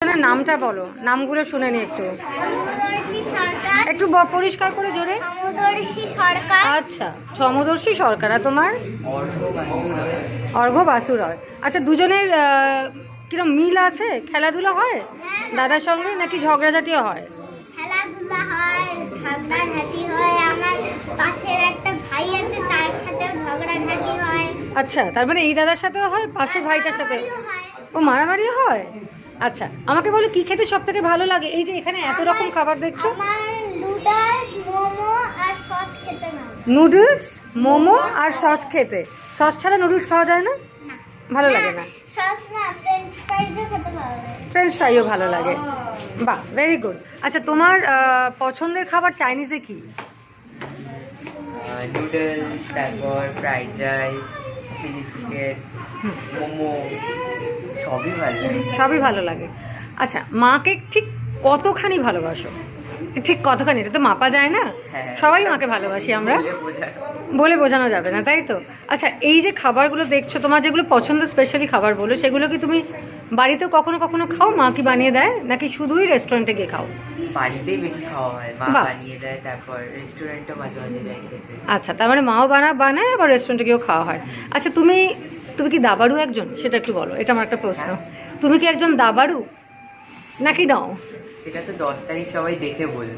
দুজনের নামটা বলো, নামগুলো শুনে নি একটু একটু পরিষ্কার করে জোরে। আচ্ছা, সমদর্শী সরকার। আর তোমার? অর্ঘ্য বাসু রয়। আচ্ছা, দুজনের কিরম মিল আছে? খেলাধুলা হয় দাদার সঙ্গে নাকি ঝগড়াঝাটিও হয়? খেলাধুলা হয়, ঝগড়াঝাটি হয়। আমার পাশের একটা ভাই আছে, তার সাথেও ঝগড়াঝাটি হয়। আচ্ছা, তার মানে এই দাদার সাথেও হয়, পাশের ভাইটার সাথে? ও, মারামারিও হয়। আচ্ছা, আমাকে বলো কি খেতে সব থেকে ভালো লাগে? এই যে এখানে এত রকম খাবার দেখছো। নুডলস, মোমো আর সস খেতে ভালো। নুডলস, মোমো আর সস খেতে? সস ছাড়া নুডলস খাওয়া যায় না? ভালো লাগে না? সস না, ফ্রেঞ্চ ফ্রাইজও খেতে ভালো লাগে। ফ্রেঞ্চ ফ্রাইও ভালো লাগে। বাহ, ভেরি গুড। আচ্ছা, তোমার পছন্দের খাবার চাইনিজে কি? নুডলস, তারপর fried rice, chilli chicken, momo, সবই ভালো লাগে। সবই ভালো লাগে। আচ্ছা, মাকে ঠিক কতখানি ভালোবাসো? ঠিক কতখানি, এটা তো মাপা যায় না। সবাই মাকে ভালোবাসি আমরা, বলে বোঝানো যাবে না, তাই তো? আচ্ছা, এই যে খাবারগুলো দেখছো, তোমার যেগুলো পছন্দ স্পেশালি খাবার বলো, সেগুলো কি তুমি বাড়িতেও কখনো কখনো খাও? মা কি বানিয়ে দেয় নাকি শুধুই রেস্টুরেন্টে গিয়ে খাও? বাড়িতেই বেশি খাওয়া হয়, মা বানিয়ে দেয়, তারপর রেস্টুরেন্টও মাঝে মাঝে যাই খেতে। আচ্ছা, তার মানে মাও বানায় আবার রেস্টুরেন্টে গিয়েও খাওয়া হয়। আচ্ছা, তুমি কি দাবাড়ু একজন? সেটা একটু বলো, এটা আমার একটা প্রশ্ন। তুমি কি একজন দাবাড়ু নাকি নাও? সেটা তো 10 তারিখ সবাই দেখে বলবে।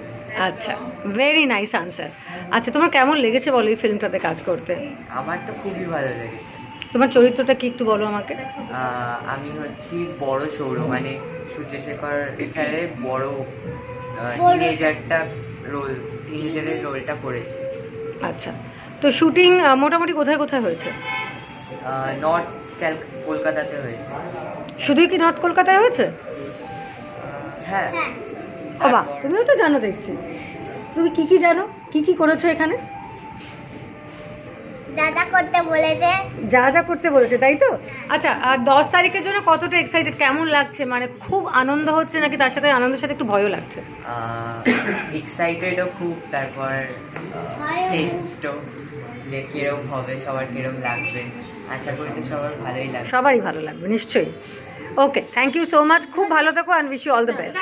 আচ্ছা, ভেরি নাইস আনসার। আচ্ছা, তোমার কেমন লেগেছে বলো এই ফিল্মটাতে কাজ করতে? আমার তো খুবই ভালো লেগেছে। তোমার চরিত্রটা কি একটু বলো আমাকে। আমি হচ্ছি বড় সৌর, মানে সূর্যশেখর স্যারের বড় টিনেজারের রোলটা করেছি। আচ্ছা, তো শুটিং মোটামুটি কোথায় কোথায় হয়েছে? নর্থ কলকাতাতে হয়েছে। শুধুই কি নর্থ কলকাতায় হয়েছে? হ্যাঁ। ও বাহ, তুমিও তো জানো দেখছি। তুমি কি জানো, কি করেছো এখানে? যা যা করতে বলেছে, যা করতে বলেছে, তাই তো? আচ্ছা, আর 10 তারিখের জন্য কতটা এক্সাইটেড, কেমন লাগছে? মানে খুব আনন্দ হচ্ছে নাকি তার সাথে আনন্দের সাথে একটু ভয়ও লাগছে? এক্সাইটেডও খুব, তারপর টেনসডও, যে কিরকম হবে, সবার কিরকম লাগবে। আশা করি তো সবার ভালোই লাগবে। সবারই ভালো লাগবে নিশ্চয়ই। Okay, thank you so much. খুব ভালো থাকো and wish you all the best.